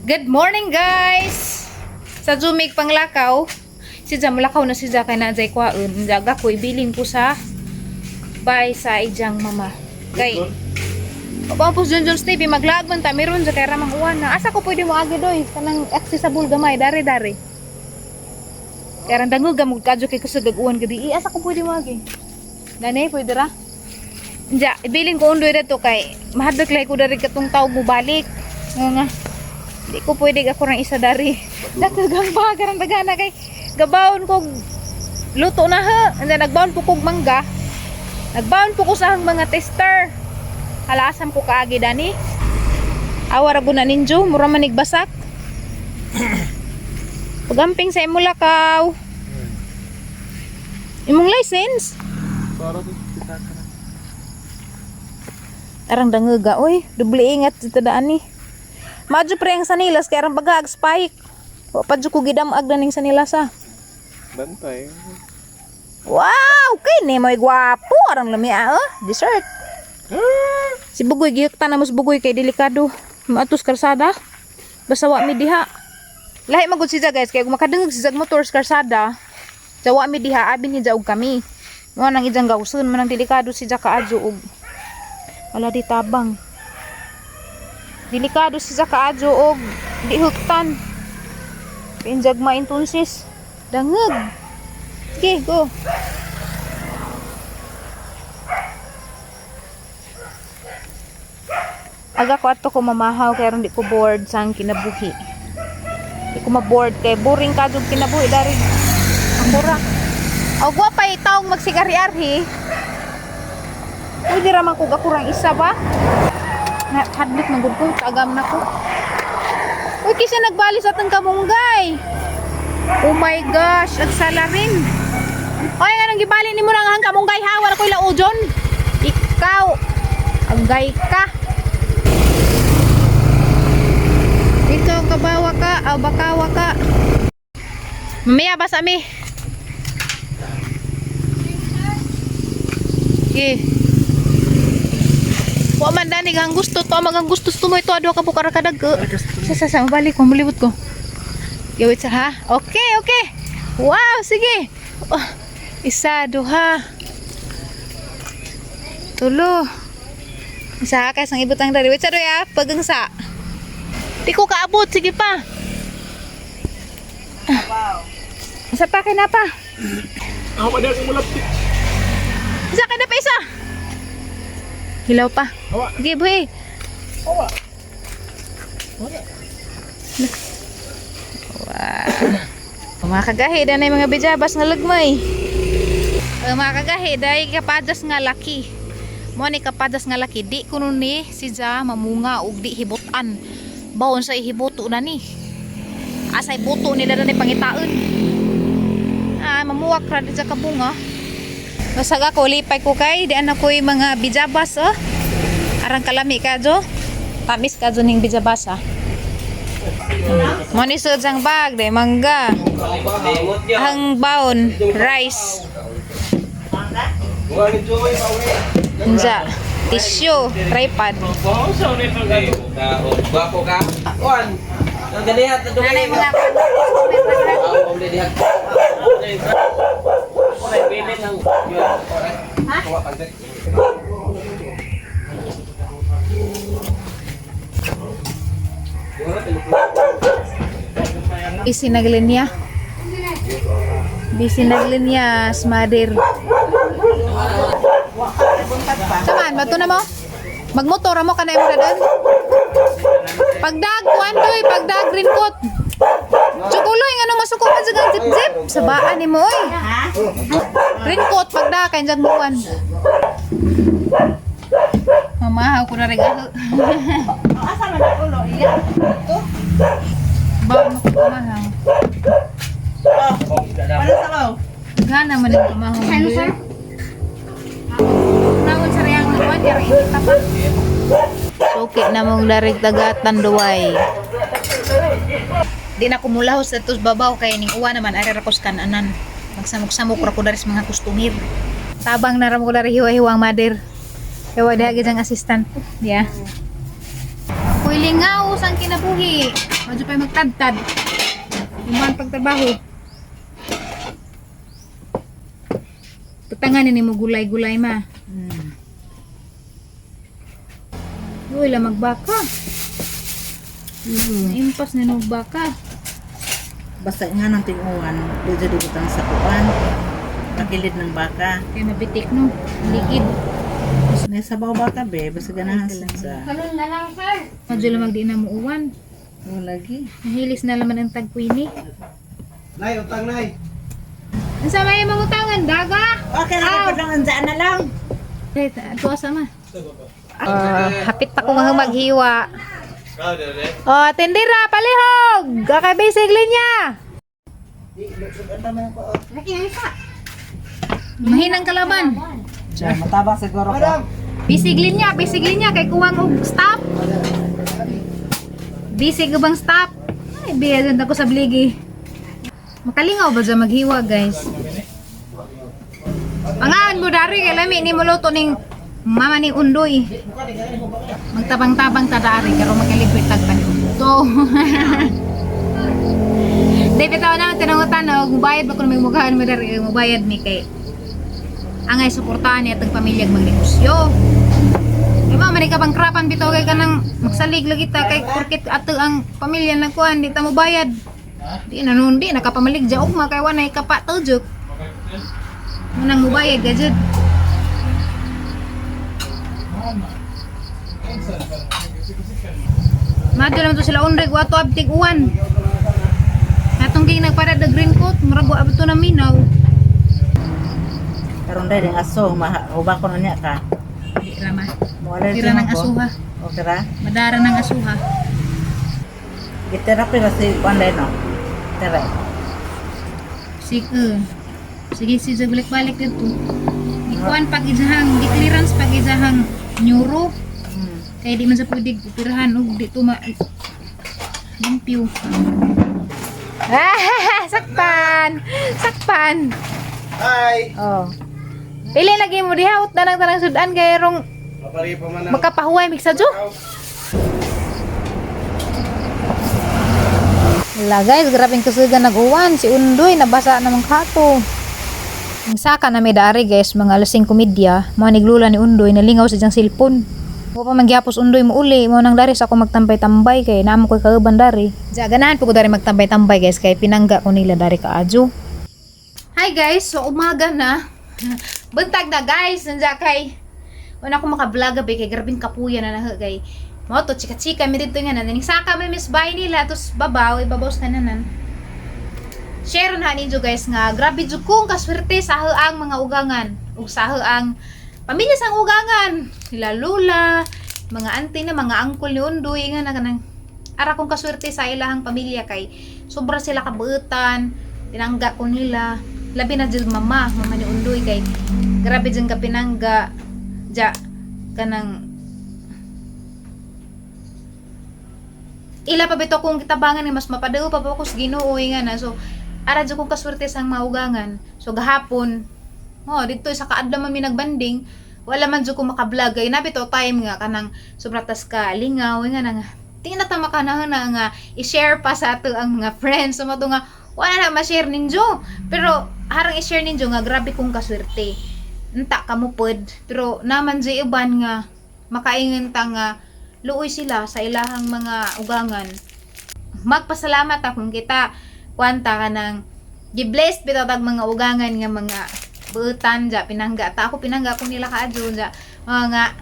Good morning guys! Sa Jumig Panglakaw, si Jam lakaw na si Ja kay na jay kwaon. Jaga ko ibilin ko sa bay sa ijang mama. Kay Pampus John's TV maglagman ta meron sa kay ramang uwan na. Asa ko pwede mo agi doy kanang accessible gamay dari-dari. Kaya ran dangog gamug kadyo kay kusag uwan gadi. Asa ko pwede mo agi? Dani pwede ra? Ja, ibilin ko undoy dito kay mahadlok lay ko dari katong tawag mo balik. Nga. Di ko pwede ako ng isa dari. Dagdagang baga ng dagana kay gabaon ko luto na ha. And then nagbaon po kog mangga. Nagbaon po ko sa mga tester. Halasam ko kaagi dani. Awara po na ninjo. Mura manig basak. Pagamping sa imo lakaw. Imong license? Arang danguga. Uy, dubli ingat dito daan ni. Madyo pre ang sanilas kaya arang bagag spike. Wapadyo ko gidamag na ning sanilas ha. Bantay. Wow! Kini mo'y gwapo. Arang lamia dessert. Si Bugoy giyok tanamos Bugoy kay delikado. Maatos karsada. Basta wa mi diha. Lahi magud si Ja guys kay kung makadungog si Jag motors karsada. Sa wa mi diha abi ni Ja og kami. Mo nang ijang gawson man ang delikado si Ja kaadyo og wala di tabang. Delikado si Ja kaadyo og di huktan. Pinjag maintunsis. Dangag. Sige, go. Aga ko ato ko mamahaw kaya ron di ko bored sang kinabuhi. Di ko ma-bored kay boring ka jud kinabuhi dari. Ang mura. Og wa pa itaong magsigari-arhi. Pwede raman ko gakurang isa ba? Na hadlit man gud ko tagam na ko. Uy kisa nagbali sa tang kamunggay. Oh my gosh, nagsala rin. Oy nga nang gibali nimo nang hang kamunggay ha, wala koy laujon. Ikaw agay ka. Ikaw kabawa ka, bakawa ka. Mamaya ba sa mi? Okay. Wa man dani ang gusto to, magang gusto mo ito ado ka bukara kadag. Sa balik ko, mulibot ko. Gawit sa ha. Okay. Wow, sige. Oh, isa duha. Tulo. Isa ka sang ibutang dari. Wait sa doya, pagang sa. Di ko kaabot, sige pa. Wow. Isa pa kay na pa. Ako pa dahil mulapit. Isa kay na pa isa. Hilaw pa. Awa. Sige, buhay. Awa. Wow. Mga kagahi, na yung mga bijabas nga lagmay. Mga kagahi, dahil kapadas nga laki. Mo ni kapadas nga laki. Di ko nun ni si Ja mamunga o di hibutan. Bawon sa ihibuto na ni. Asay buto nila na ni pangitaon. Mamuwak ra di sa kabunga. Basag ako, lipay ko kay. Di anak ko yung mga bijabas arang kalami ka jo. Tamis ka jo ning bijabas Monisod sang bag, de mangga. Ang baon, rice. Unsa? Tissue, tripod. Bapo ka? Kuan. Ang dilihat na Nanay mga Isinaglen niya smader. Saman, bato na mo? Magmotor mo kanay mo na doon? Pagdag, wandoy, pagdag, green coat. Chukuloy, nga nung masuko ka sa zip-zip. Sabaan ni mo, oy. Green coat, pagdag, kain dyan buwan. Mamahaw ko na regalo. Asa man ang ulo? Iya? Ito? Bawa mo ko kumahaw. Paano sa kaw? Gana man ang kumahaw. Ano sa? Nawon sa riyang nakuan, kaya inita pa. Suki na mong darig tagatan duway. Di na kumulaw sa tos babaw kaya ning uwa naman ari rakos kananan. Magsamok-samok ra ko dari sa mga kustumir. Tabang na ra mo dari hiwa-hiwang mader. Kaya wala gyud ang assistant. Yeah. Uy Maglingaw sang kinabuhi. Medyo pa magtadtad. Iman pagtrabaho. Patanganin ni mo gulay-gulay ma. Uy, la magbaka. Impas na magbaka. Basta nga ng tinguan, dito butang sa kuan. Pakilid ng baka. Kaya mabitik no. Ligid. May sabaw baka be, basta ganahan sa. Medyo lamang di na mo uwan. Oh, lagi. Nahilis na laman ang tagpuini. Nay, utang nay. Ang sama yung mga utangan, daga! Okay, nakapaglang andaan na lang. Ito sama. Hapit pa ko nga maghiwa. Oh, tindira, palihog! Kakay basic linya! Mahinang kalaban. Diyan, matabang siguro ko. Basic linya, kay kuwang og stop. Basic ubang stop. Ay, biyadan ako sa bligi. Makalingaw ba dyan maghiwa, guys? Pangaan mo dari kay lami ni muluto ning mama ni Undoy. Magtabang-tabang ta dari pero makalipit tagpan. So, David tawo naman tinangutan na magbayad ba kung may mughaan mo dari magbayad mi kay angay suportahan niya tag pamilyag magnegosyo. Di ba man ka pangkrapan bitaw kay kanang magsalig lagi ta kay porket ato ang pamilya na kuan di ta mo bayad. Di na nun, di nakapamalig dya ugma kay wanay kapatudjuk. Munang mubayad ka dyan. Madyo naman to sila unreg, wato abtig uwan. Atong ging nagparad na green coat, marago abto na minaw. Karon dai ng aso, uba ko na niya ka. Di rama. Wala Tira ng asuha. Okay ra? Madara ng asuha. Gitera pila si Panday no. Tara. Sige. Sige, sige, balik-balik dito. Ikuan pag izahang, di-clearance pag izahang neuro. Kaya di man sa pwede upirahan o dito limpyo. Sakpan! Sakpan! Hi. Oh. Pili lagi mo diha, ut na lang tanang sudan kaya rong Mapari pa man. makapahuway miksa jo. Wala guys, grabing kasugan nag-uwan. Si Undoy, nabasa namang kato. Ang saka na may dari guys, mga alasing komedya. Mga niglula ni Undoy, nalingaw sa diyang silpon. Huwag pa magyapos Undoy mo uli. Mo nang dari sa ako magtambay-tambay kay naamo ko'y kauban dari. Diya, ganahan po ko dari magtambay-tambay guys, kay pinangga ko nila dari kaadyo. Hi guys, so umaga na. Buntag na guys, nandiya kay. Wala ko makablog kay grabing kapuya na na kay. Mo to chika-chika mi dito nga naning saka may miss bay nila tos babaw ibabaws na nanan. Share na ninyo guys nga grabe jud kong kaswerte sa ang mga ugangan ug sa ang pamilya sang ugangan. Sila lula, mga auntie na mga uncle ni Undoy nga na kanang ara kong kaswerte sa ilahang pamilya kay sobra sila kabuutan, tinangga ko nila. Labi na jud mama ni Undoy kay grabe jud ka pinangga ja kanang ila pa bito kung kitabangan ni mas mapadayo pa ko sa Ginoo nga na so ara jud kong kaswerte sang maugangan so gahapon dito sa kaadlaw man mi nagbanding wala man jud ko makablog kay nabi to time nga kanang sobratas ka lingaw nga na nga tingin na ta makanahon na nga i-share pa sa ato ang mga friends so mato nga wala na ma-share ninyo pero harang i-share ninyo nga grabe kong kaswerte unta kamo pod pero naman jay uban nga makaingon ta nga luoy sila sa ilahang mga ugangan. Magpasalamat akong kita kwanta ka ng gi-blessed bitaw tag mga ugangan nga mga buutan ja pinangga ta ako pinangga ko nila kaadyo ja mga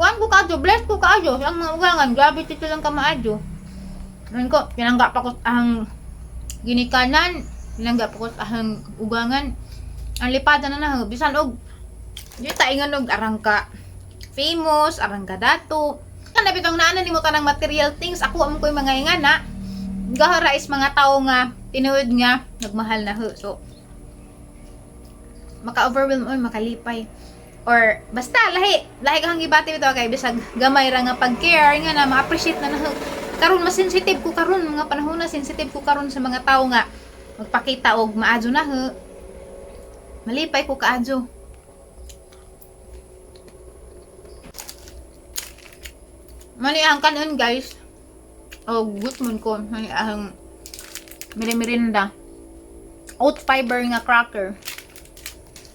kuan ko kaadyo blessed ko kaadyo ang mga ugangan grabe tito lang ka maadyo. Nan ko pinangga pa ko ang ginikanan pinangga pa ko ang ugangan ang lipadan na bisan og di ta ingon og arangka famous, arang kadato. Kana bitong naanan nimo tanang material things, ako amo koy mga ingana. Gahara is mga tao nga tinuod nga nagmahal na ho. So maka-overwhelm or makalipay. Or basta lahi kang gibati bitaw kay bisag gamay ra nga pag-care nga na ma-appreciate na ho. Karon mas sensitive ko karon mga panahon na sensitive ko karon sa mga tao nga magpakita og maadyo na ho. Malipay ko kaadyo. Maniang kanon guys. Oh, good mon ko. Maniang merienda. Oat fiber nga cracker.